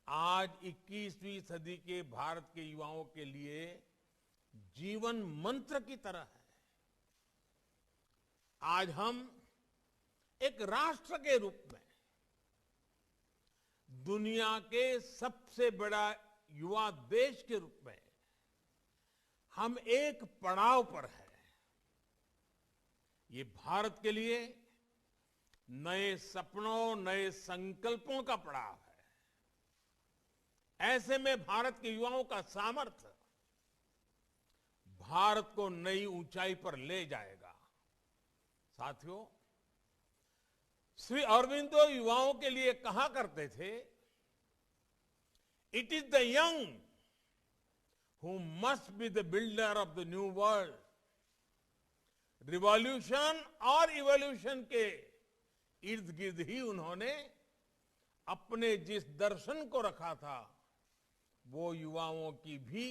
आज 21वीं सदी के भारत के युवाओं के लिए जीवन मंत्र की तरह है। आज हम एक राष्ट्र के रूप में दुनिया के सबसे बड़ा युवा देश के रूप में हम एक पड़ाव पर हैं। ये भारत के लिए नए सपनों, नए संकल्पों का पड़ाव है। ऐसे में भारत के युवाओं का सामर्थ्य भारत को नई ऊंचाई पर ले जाएगा। साथियों, श्री अरबिंदो युवाओं के लिए कहा करते थे, it is the young who must be the builder of the new world. Revolution और इवोल्यूशन के इर्द गिर्द ही उन्होंने अपने जिस दर्शन को रखा था, वो युवाओं की भी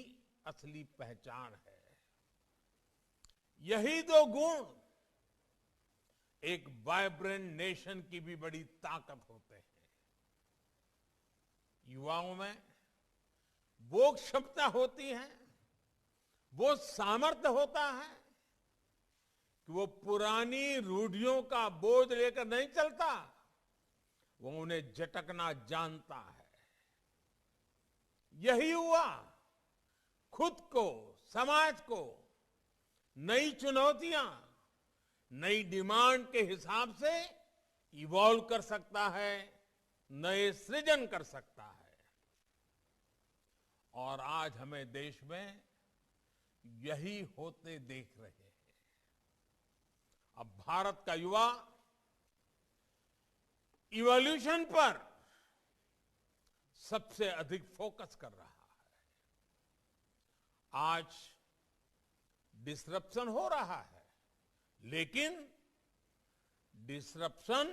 असली पहचान है। यही दो गुण एक वाइब्रेंट नेशन की भी बड़ी ताकत होते हैं। युवाओं में वो क्षमता होती है, वो सामर्थ्य होता है कि वो पुरानी रूढ़ियों का बोझ लेकर नहीं चलता, वो उन्हें झटकना जानता है। यही हुआ खुद को, समाज को नई चुनौतियां, नई डिमांड के हिसाब से इवॉल्व कर सकता है, नए सृजन कर सकता है। और आज हमें देश में यही होते देख रहे हैं। अब भारत का युवा इवोल्यूशन पर सबसे अधिक फोकस कर रहा है। आज डिसरप्शन हो रहा है, लेकिन डिसरप्शन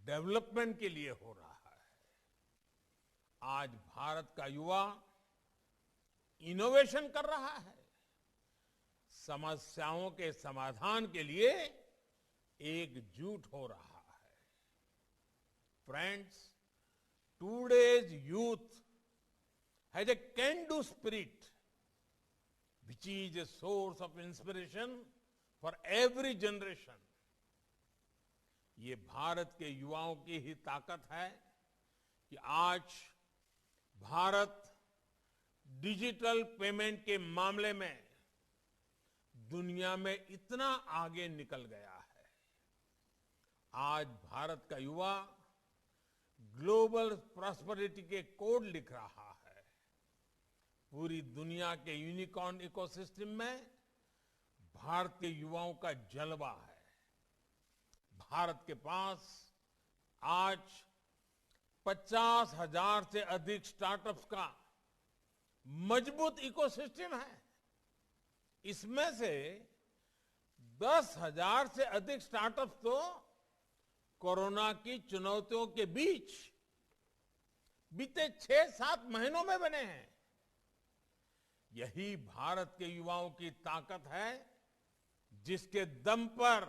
डेवलपमेंट के लिए हो रहा है। आज भारत का युवा इनोवेशन कर रहा है, समस्याओं के समाधान के लिए एकजुट हो रहा है। Friends, today's youth has a can-do spirit, which is a source of inspiration for every generation. ये भारत के युवाओं की ही ताकत है कि आज भारत डिजिटल पेमेंट के मामले में दुनिया में इतना आगे निकल गया है। आज भारत का युवा ग्लोबल प्रॉस्पेरिटी के कोड लिख रहा है। पूरी दुनिया के यूनिकॉर्न इकोसिस्टम में भारत के युवाओं का जलवा है। भारत के पास आज 50,000 से अधिक स्टार्टअप्स का मजबूत इकोसिस्टम है। इसमें से 10,000 से अधिक स्टार्टअप्स तो कोरोना की चुनौतियों के बीच बीते 6-7 महीनों में बने हैं। यही भारत के युवाओं की ताकत है, जिसके दम पर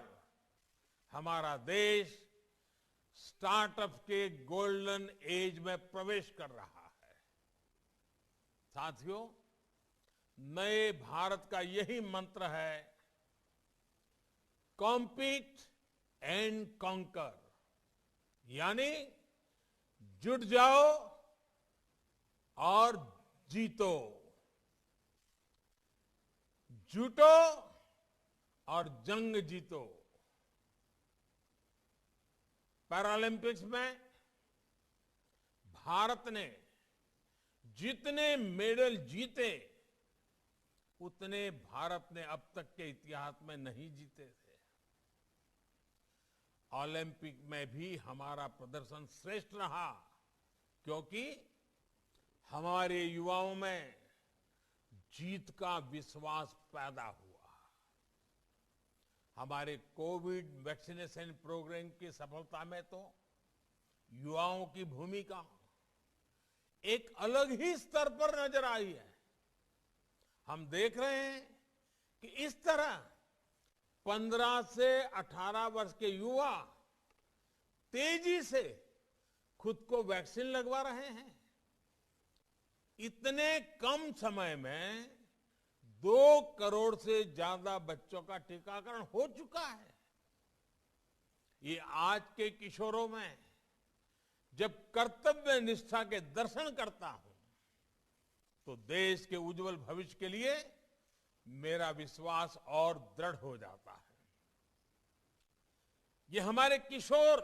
हमारा देश स्टार्टअप के गोल्डन एज में प्रवेश कर रहा है। साथियों, नए भारत का यही मंत्र है, कॉम्पीट एंड कॉन्कर, यानी जुट जाओ और जीतो, जुटो और जंग जीतो। पैरालंपिक्स में भारत ने जितने मेडल जीते, उतने भारत ने अब तक के इतिहास में नहीं जीते थे। ओलंपिक में भी हमारा प्रदर्शन श्रेष्ठ रहा, क्योंकि हमारे युवाओं में जीत का विश्वास पैदा हुआ। हमारे कोविड वैक्सीनेशन प्रोग्राम की सफलता में तो युवाओं की भूमिका एक अलग ही स्तर पर नजर आई है। हम देख रहे हैं कि इस तरह 15 से 18 वर्ष के युवा तेजी से खुद को वैक्सीन लगवा रहे हैं। इतने कम समय में 2 करोड़ से ज्यादा बच्चों का टीकाकरण हो चुका है। ये आज के किशोरों में जब कर्तव्य निष्ठा के दर्शन करता हूं, तो देश के उज्जवल भविष्य के लिए मेरा विश्वास और दृढ़ हो जाता है। ये हमारे किशोर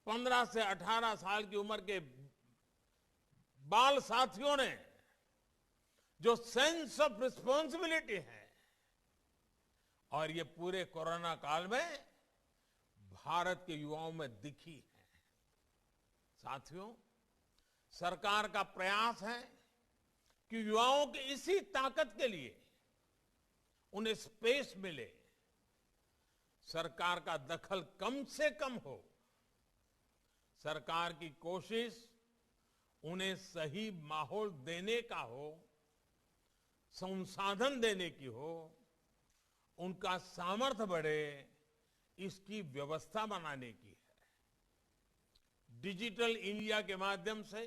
15 से 18 साल की उम्र के बाल साथियों ने जो सेंस ऑफ रिस्पॉन्सिबिलिटी है, और ये पूरे कोरोना काल में भारत के युवाओं में दिखी है। साथियों, सरकार का प्रयास है कि युवाओं की इसी ताकत के लिए उन्हें स्पेस मिले, सरकार का दखल कम से कम हो। सरकार की कोशिश उन्हें सही माहौल देने का हो, संसाधन देने की हो, उनका सामर्थ्य बढ़े, इसकी व्यवस्था बनाने की है। डिजिटल इंडिया के माध्यम से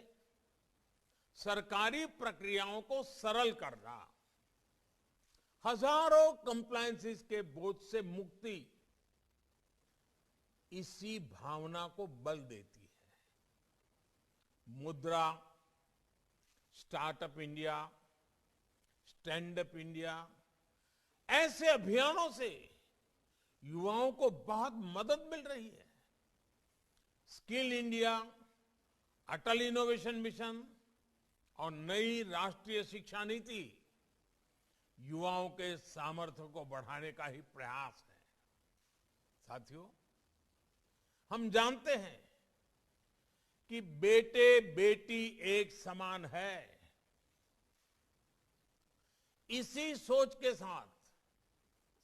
सरकारी प्रक्रियाओं को सरल करना, हजारों कंप्लायंसेस के बोझ से मुक्ति, इसी भावना को बल देती है। मुद्रा, startup India, stand up India, ऐसे अभियानों से युवाओं को बहुत मदद मिल रही है। स्किल इंडिया, अटल इनोवेशन मिशन और नई राष्ट्रीय शिक्षा नीति युवाओं के सामर्थ्य को बढ़ाने का ही प्रयास है। साथियों, हम जानते हैं कि बेटे बेटी एक समान है। इसी सोच के साथ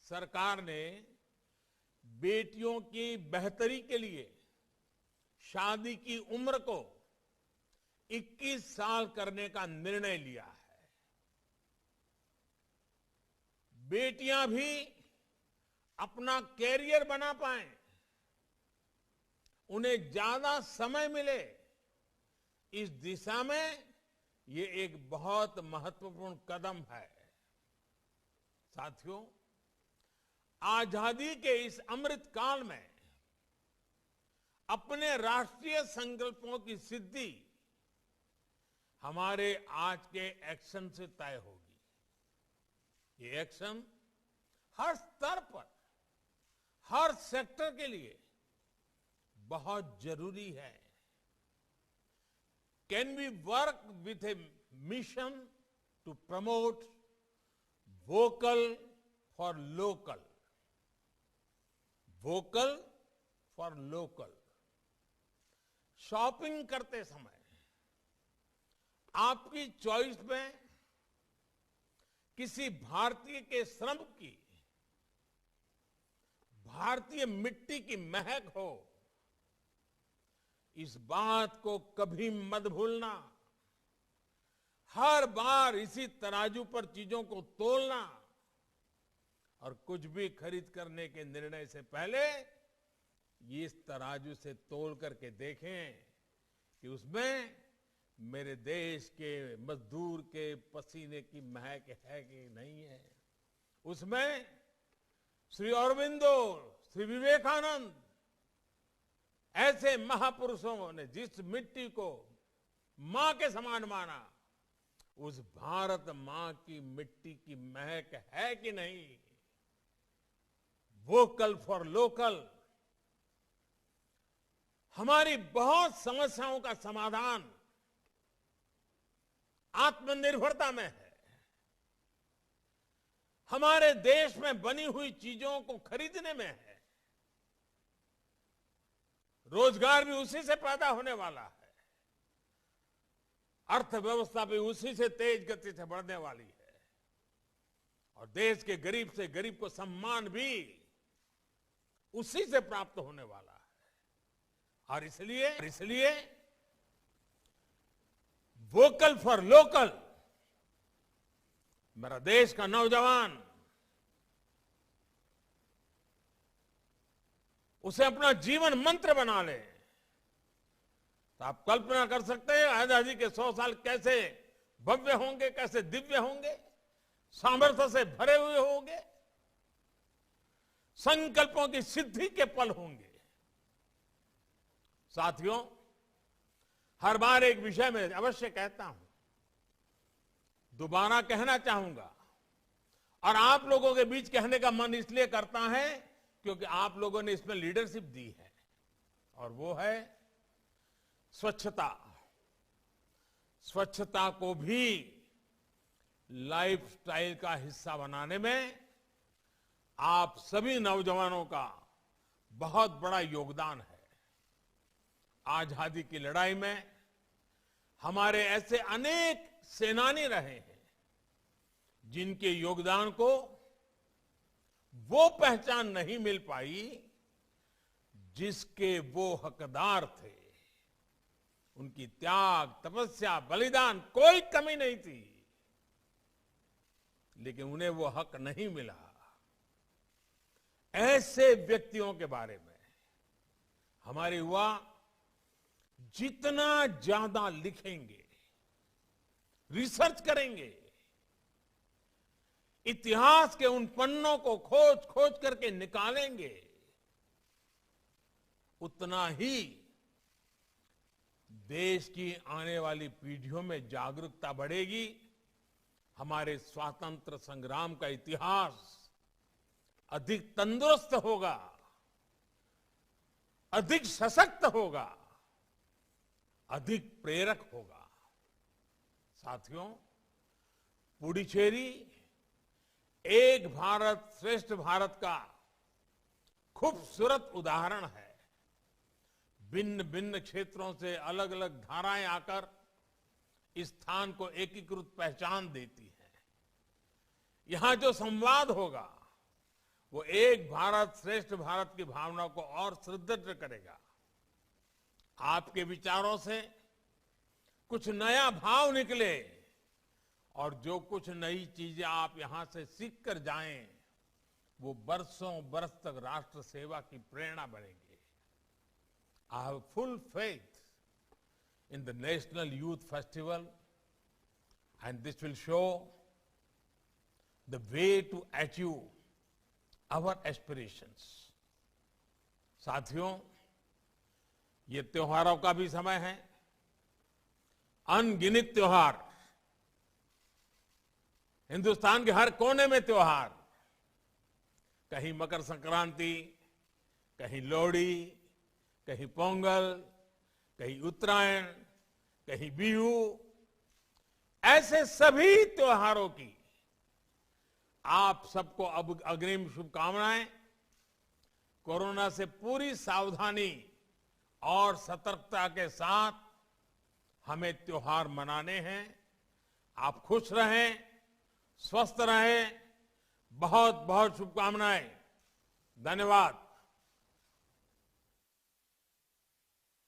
सरकार ने बेटियों की बेहतरी के लिए शादी की उम्र को 21 साल करने का निर्णय लिया है। बेटियां भी अपना कैरियर बना पाएं, उन्हें ज्यादा समय मिले, इस दिशा में ये एक बहुत महत्वपूर्ण कदम है। साथियों, आजादी के इस अमृत काल में अपने राष्ट्रीय संकल्पों की सिद्धि हमारे आज के एक्शन से तय होगी। ये एक्शन हर स्तर पर, हर सेक्टर के लिए बहुत जरूरी है। Can we work with a mission to promote vocal for local, vocal for local. Shopping करते समय आपकी चॉइस में किसी भारतीय के श्रम की, भारतीय मिट्टी की महक हो, इस बात को कभी मत भूलना। हर बार इसी तराजू पर चीजों को तोलना और कुछ भी खरीद करने के निर्णय से पहले ये इस तराजू से तोल करके देखें कि उसमें मेरे देश के मजदूर के पसीने की महक है कि नहीं है। उसमें श्री अरविंदो, श्री विवेकानंद, ऐसे महापुरुषों ने जिस मिट्टी को मां के समान माना, उस भारत मां की मिट्टी की महक है कि नहीं। Vocal for local. हमारी बहुत समस्याओं का समाधान आत्मनिर्भरता में है। हमारे देश में बनी हुई चीजों को खरीदने में है। रोजगार भी उसी से पैदा होने वाला है। अर्थव्यवस्था भी उसी से तेज गति से बढ़ने वाली है। और देश के गरीब से गरीब को सम्मान भी उसी से प्राप्त होने वाला है। और इसलिए वोकल फॉर लोकल मेरा देश का नौजवान उसे अपना जीवन मंत्र बना ले। तो आप कल्पना कर सकते हैं आजादी के 100 साल कैसे भव्य होंगे, कैसे दिव्य होंगे, सामर्थ्य से भरे हुए होंगे, संकल्पों की सिद्धि के पल होंगे। साथियों, हर बार एक विषय में अवश्य कहता हूं, दोबारा कहना चाहूंगा और आप लोगों के बीच कहने का मन इसलिए करता है क्योंकि आप लोगों ने इसमें लीडरशिप दी है, और वो है स्वच्छता। स्वच्छता को भी लाइफस्टाइल का हिस्सा बनाने में आप सभी नौजवानों का बहुत बड़ा योगदान है। आजादी की लड़ाई में हमारे ऐसे अनेक सेनानी रहे हैं जिनके योगदान को वो पहचान नहीं मिल पाई जिसके वो हकदार थे। उनकी त्याग, तपस्या, बलिदान कोई कमी नहीं थी, लेकिन उन्हें वो हक नहीं मिला। ऐसे व्यक्तियों के बारे में हमारे युवा जितना ज्यादा लिखेंगे, रिसर्च करेंगे, इतिहास के उन पन्नों को खोज खोज करके निकालेंगे, उतना ही देश की आने वाली पीढ़ियों में जागरूकता बढ़ेगी। हमारे स्वातंत्र संग्राम का इतिहास अधिक तंदुरुस्त होगा, अधिक सशक्त होगा, अधिक प्रेरक होगा। साथियों, पुडुचेरी एक भारत श्रेष्ठ भारत का खूबसूरत उदाहरण है। भिन्न भिन्न क्षेत्रों से अलग अलग धाराएं आकर इस स्थान को एकीकृत पहचान देती है। यहां जो संवाद होगा वो एक भारत श्रेष्ठ भारत की भावना को और सुदृढ़ करेगा। आपके विचारों से कुछ नया भाव निकले और जो कुछ नई चीजें आप यहां से सीख कर जाएं, वो बरसों बरस तक राष्ट्र सेवा की प्रेरणा बनेंगे। I have full faith in the National Youth Festival, and this will show the way to achieve our aspirations. साथियों, ये त्योहारों का भी समय है। अनगिनत त्योहार, हिंदुस्तान के हर कोने में त्योहार, कहीं मकर संक्रांति, कहीं लोहड़ी, कहीं पोंगल, कहीं उत्तरायण, कहीं बिहू, ऐसे सभी त्योहारों की आप सबको अब अग्रिम शुभकामनाएं। कोरोना से पूरी सावधानी और सतर्कता के साथ हमें त्योहार मनाने हैं। आप खुश रहें, स्वस्थ रहें। बहुत बहुत शुभकामनाएं। धन्यवाद।